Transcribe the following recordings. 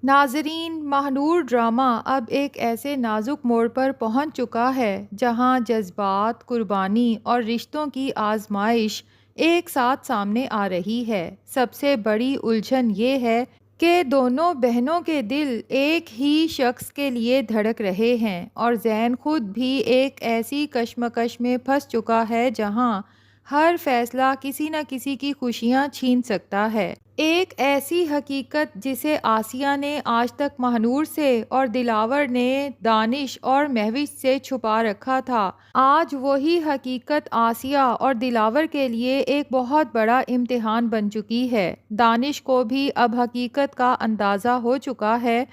ناظرین، ماہنور ڈرامہ اب ایک ایسے نازک موڑ پر پہنچ چکا ہے جہاں جذبات، قربانی اور رشتوں کی آزمائش ایک ساتھ سامنے آ رہی ہے۔ سب سے بڑی الجھن یہ ہے کہ دونوں بہنوں کے دل ایک ہی شخص کے لیے دھڑک رہے ہیں، اور زین خود بھی ایک ایسی کشمکش میں پھنس چکا ہے جہاں ہر فیصلہ کسی نہ کسی کی خوشیاں چھین سکتا ہے۔ ایک ایسی حقیقت جسے آسیہ نے آج تک ماہنور سے اور دلاور نے دانش اور مہوش سے چھپا رکھا تھا، آج وہی حقیقت آسیہ اور دلاور کے لیے ایک بہت بڑا امتحان بن چکی ہے۔ دانش کو بھی اب حقیقت کا اندازہ ہو چکا ہے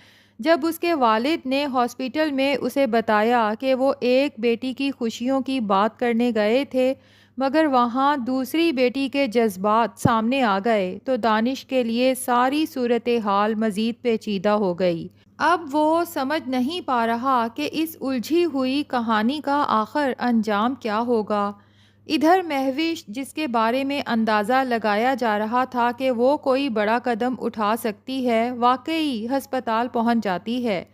جب اس کے والد نے ہاسپٹل میں اسے بتایا کہ وہ ایک بیٹی کی خوشیوں کی بات کرنے گئے تھے، مگر وہاں دوسری بیٹی کے جذبات سامنے آ گئے تو دانش کے لیے ساری صورتحال مزید پیچیدہ ہو گئی۔ اب وہ سمجھ نہیں پا رہا کہ اس الجھی ہوئی کہانی کا آخر انجام کیا ہوگا۔ ادھر مہوش، جس کے بارے میں اندازہ لگایا جا رہا تھا کہ وہ کوئی بڑا قدم اٹھا سکتی ہے، واقعی ہسپتال پہنچ جاتی ہے۔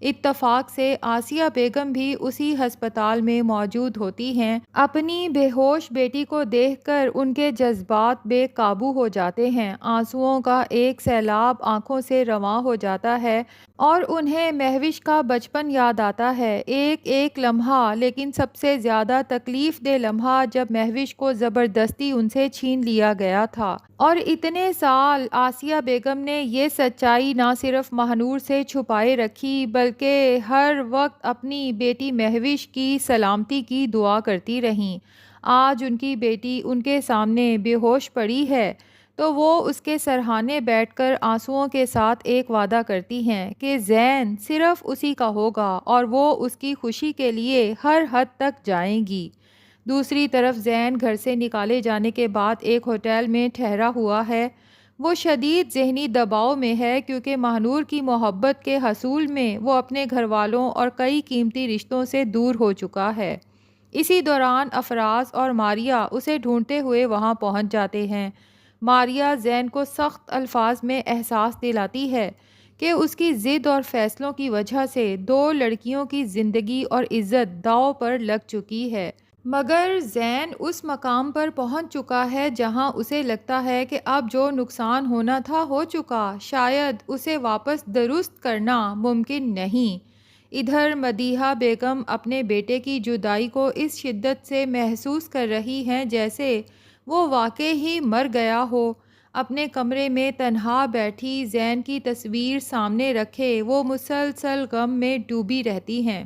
اتفاق سے آسیہ بیگم بھی اسی ہسپتال میں موجود ہوتی ہیں۔ اپنی بے ہوش بیٹی کو دیکھ کر ان کے جذبات بے قابو ہو جاتے ہیں، آنسوؤں کا ایک سیلاب آنکھوں سے رواں ہو جاتا ہے اور انہیں مہوش کا بچپن یاد آتا ہے۔ ایک ایک لمحہ، لیکن سب سے زیادہ تکلیف دہ لمحہ جب مہوش کو زبردستی ان سے چھین لیا گیا تھا۔ اور اتنے سال آسیہ بیگم نے یہ سچائی نہ صرف ماہنور سے چھپائے رکھی بلکہ ہر وقت اپنی بیٹی مہوش کی سلامتی کی دعا کرتی رہیں۔ آج ان کی بیٹی ان کے سامنے بے ہوش پڑی ہے تو وہ اس کے سرہانے بیٹھ کر آنسوؤں کے ساتھ ایک وعدہ کرتی ہیں کہ زین صرف اسی کا ہوگا اور وہ اس کی خوشی کے لیے ہر حد تک جائیں گی۔ دوسری طرف زین گھر سے نکالے جانے کے بعد ایک ہوٹل میں ٹھہرا ہوا ہے۔ وہ شدید ذہنی دباؤ میں ہے کیونکہ ماہنور کی محبت کے حصول میں وہ اپنے گھر والوں اور کئی قیمتی رشتوں سے دور ہو چکا ہے۔ اسی دوران افراز اور ماریا اسے ڈھونڈتے ہوئے وہاں پہنچ جاتے ہیں۔ ماریا زین کو سخت الفاظ میں احساس دلاتی ہے کہ اس کی ضد اور فیصلوں کی وجہ سے دو لڑکیوں کی زندگی اور عزت داؤ پر لگ چکی ہے۔ مگر زین اس مقام پر پہنچ چکا ہے جہاں اسے لگتا ہے کہ اب جو نقصان ہونا تھا ہو چکا، شاید اسے واپس درست کرنا ممکن نہیں۔ ادھر مدیحہ بیگم اپنے بیٹے کی جدائی کو اس شدت سے محسوس کر رہی ہیں جیسے وہ واقع ہی مر گیا ہو۔ اپنے کمرے میں تنہا بیٹھی زین کی تصویر سامنے رکھے وہ مسلسل غم میں ڈوبی رہتی ہیں۔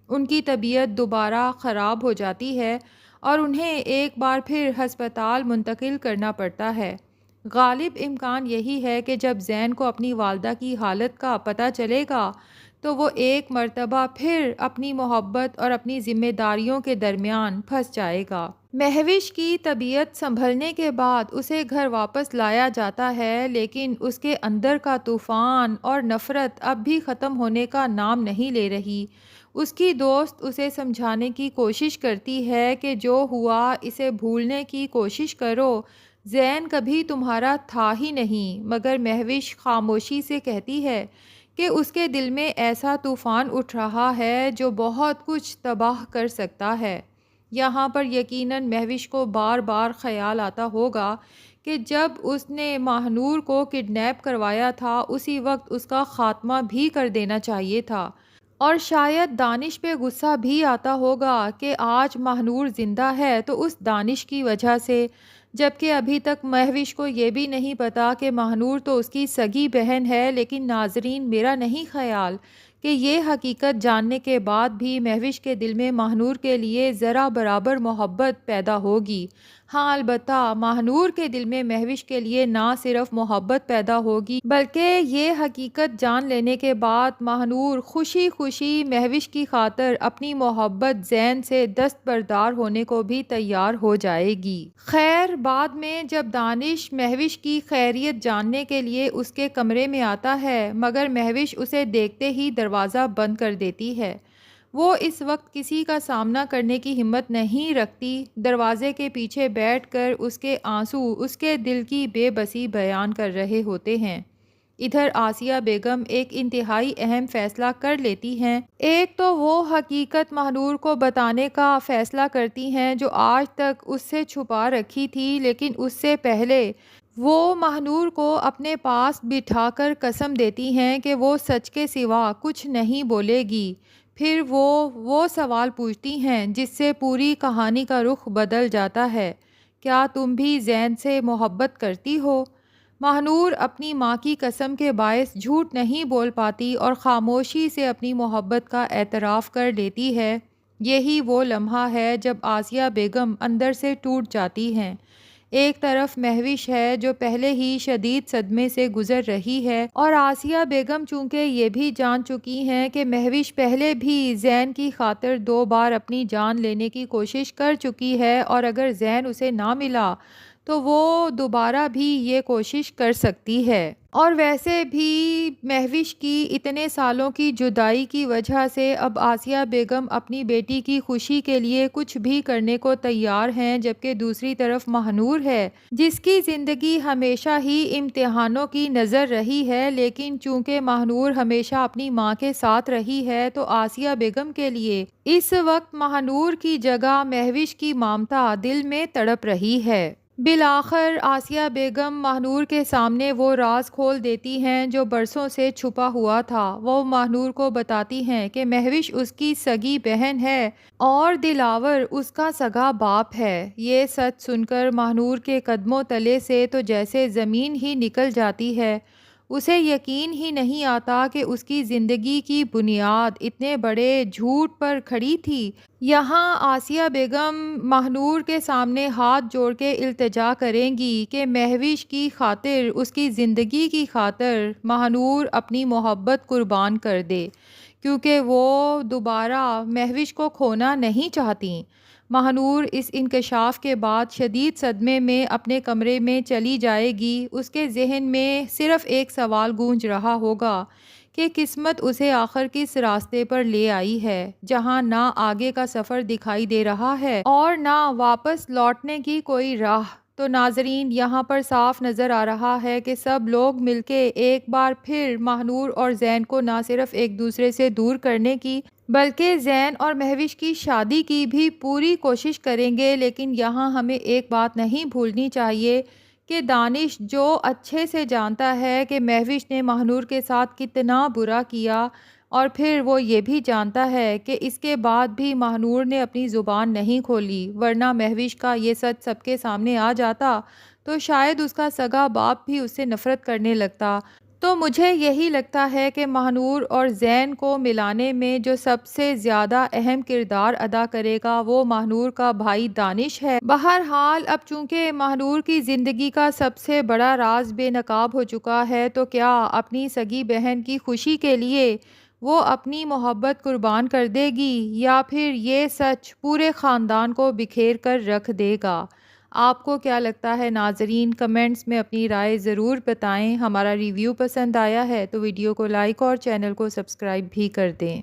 ان کی طبیعت دوبارہ خراب ہو جاتی ہے اور انہیں ایک بار پھر ہسپتال منتقل کرنا پڑتا ہے۔ غالب امکان یہی ہے کہ جب زین کو اپنی والدہ کی حالت کا پتہ چلے گا تو وہ ایک مرتبہ پھر اپنی محبت اور اپنی ذمہ داریوں کے درمیان پھنس جائے گا۔ مہوش کی طبیعت سنبھلنے کے بعد اسے گھر واپس لایا جاتا ہے، لیکن اس کے اندر کا طوفان اور نفرت اب بھی ختم ہونے کا نام نہیں لے رہی۔ اس کی دوست اسے سمجھانے کی کوشش کرتی ہے کہ جو ہوا اسے بھولنے کی کوشش کرو، زین کبھی تمہارا تھا ہی نہیں، مگر مہوش خاموشی سے کہتی ہے کہ اس کے دل میں ایسا طوفان اٹھ رہا ہے جو بہت کچھ تباہ کر سکتا ہے۔ یہاں پر یقیناً مہوش کو بار بار خیال آتا ہوگا کہ جب اس نے ماہنور کو کڈنیپ کروایا تھا اسی وقت اس کا خاتمہ بھی کر دینا چاہیے تھا، اور شاید دانش پہ غصہ بھی آتا ہوگا کہ آج ماہنور زندہ ہے تو اس دانش کی وجہ سے، جبکہ ابھی تک مہوش کو یہ بھی نہیں پتا کہ ماہنور تو اس کی سگی بہن ہے۔ لیکن ناظرین، میرا نہیں خیال کہ یہ حقیقت جاننے کے بعد بھی مہوش کے دل میں ماہنور کے لیے ذرا برابر محبت پیدا ہوگی۔ ہاں، البتہ ماہنور کے دل میں مہوش کے لیے نہ صرف محبت پیدا ہوگی بلکہ یہ حقیقت جان لینے کے بعد ماہنور خوشی خوشی مہوش کی خاطر اپنی محبت زین سے دستبردار ہونے کو بھی تیار ہو جائے گی۔ خیر، بعد میں جب دانش مہوش کی خیریت جاننے کے لیے اس کے کمرے میں آتا ہے مگر مہوش اسے دیکھتے ہی دروازہ بند کر دیتی ہے۔ وہ اس وقت کسی کا سامنا کرنے کی ہمت نہیں رکھتی، دروازے کے پیچھے بیٹھ کر اس کے آنسو اس کے دل کی بے بسی بیان کر رہے ہوتے ہیں۔ ادھر آسیہ بیگم ایک انتہائی اہم فیصلہ کر لیتی ہیں۔ ایک تو وہ حقیقت ماہنور کو بتانے کا فیصلہ کرتی ہیں جو آج تک اس سے چھپا رکھی تھی، لیکن اس سے پہلے وہ ماہنور کو اپنے پاس بٹھا کر قسم دیتی ہیں کہ وہ سچ کے سوا کچھ نہیں بولے گی۔ پھر وہ سوال پوچھتی ہیں جس سے پوری کہانی کا رخ بدل جاتا ہے، کیا تم بھی زین سے محبت کرتی ہو؟ ماہنور اپنی ماں کی قسم کے باعث جھوٹ نہیں بول پاتی اور خاموشی سے اپنی محبت کا اعتراف کر لیتی ہے۔ یہی وہ لمحہ ہے جب آسیہ بیگم اندر سے ٹوٹ جاتی ہیں۔ ایک طرف مہوش ہے جو پہلے ہی شدید صدمے سے گزر رہی ہے، اور آسیہ بیگم چونکہ یہ بھی جان چکی ہیں کہ مہوش پہلے بھی زین کی خاطر 2 بار اپنی جان لینے کی کوشش کر چکی ہے، اور اگر زین اسے نہ ملا تو وہ دوبارہ بھی یہ کوشش کر سکتی ہے۔ اور ویسے بھی مہوش کی اتنے سالوں کی جدائی کی وجہ سے اب آسیہ بیگم اپنی بیٹی کی خوشی کے لیے کچھ بھی کرنے کو تیار ہیں، جبکہ دوسری طرف ماہنور ہے جس کی زندگی ہمیشہ ہی امتحانوں کی نظر رہی ہے، لیکن چونکہ ماہنور ہمیشہ اپنی ماں کے ساتھ رہی ہے تو آسیہ بیگم کے لیے اس وقت ماہنور کی جگہ مہوش کی ممتا دل میں تڑپ رہی ہے۔ بالآخر آسیہ بیگم ماہنور کے سامنے وہ راز کھول دیتی ہیں جو برسوں سے چھپا ہوا تھا۔ وہ ماہنور کو بتاتی ہیں کہ مہوش اس کی سگی بہن ہے اور دلاور اس کا سگا باپ ہے۔ یہ سچ سن کر ماہنور کے قدموں تلے سے تو جیسے زمین ہی نکل جاتی ہے۔ اسے یقین ہی نہیں آتا کہ اس کی زندگی کی بنیاد اتنے بڑے جھوٹ پر کھڑی تھی۔ یہاں آسیہ بیگم ماہنور کے سامنے ہاتھ جوڑ کے التجا کریں گی کہ مہوش کی خاطر، اس کی زندگی کی خاطر ماہنور اپنی محبت قربان کر دے، کیونکہ وہ دوبارہ مہوش کو کھونا نہیں چاہتیں۔ ماہنور اس انکشاف کے بعد شدید صدمے میں اپنے کمرے میں چلی جائے گی۔ اس کے ذہن میں صرف ایک سوال گونج رہا ہوگا کہ قسمت اسے آخر کس راستے پر لے آئی ہے، جہاں نہ آگے کا سفر دکھائی دے رہا ہے اور نہ واپس لوٹنے کی کوئی راہ۔ تو ناظرین، یہاں پر صاف نظر آ رہا ہے کہ سب لوگ مل کے ایک بار پھر ماہنور اور زین کو نہ صرف ایک دوسرے سے دور کرنے کی بلکہ زین اور مہوش کی شادی کی بھی پوری کوشش کریں گے۔ لیکن یہاں ہمیں ایک بات نہیں بھولنی چاہیے کہ دانش جو اچھے سے جانتا ہے کہ مہوش نے ماہنور کے ساتھ کتنا برا کیا، اور پھر وہ یہ بھی جانتا ہے کہ اس کے بعد بھی ماہنور نے اپنی زبان نہیں کھولی، ورنہ مہوش کا یہ سچ سب کے سامنے آ جاتا تو شاید اس کا سگا باپ بھی اس سے نفرت کرنے لگتا۔ تو مجھے یہی لگتا ہے کہ ماہنور اور زین کو ملانے میں جو سب سے زیادہ اہم کردار ادا کرے گا وہ ماہنور کا بھائی دانش ہے۔ بہرحال اب چونکہ ماہنور کی زندگی کا سب سے بڑا راز بے نقاب ہو چکا ہے، تو کیا اپنی سگی بہن کی خوشی کے لیے وہ اپنی محبت قربان کر دے گی، یا پھر یہ سچ پورے خاندان کو بکھیر کر رکھ دے گا؟ آپ کو کیا لگتا ہے ناظرین؟ کمنٹس میں اپنی رائے ضرور بتائیں۔ ہمارا ریویو پسند آیا ہے تو ویڈیو کو لائک اور چینل کو سبسکرائب بھی کر دیں۔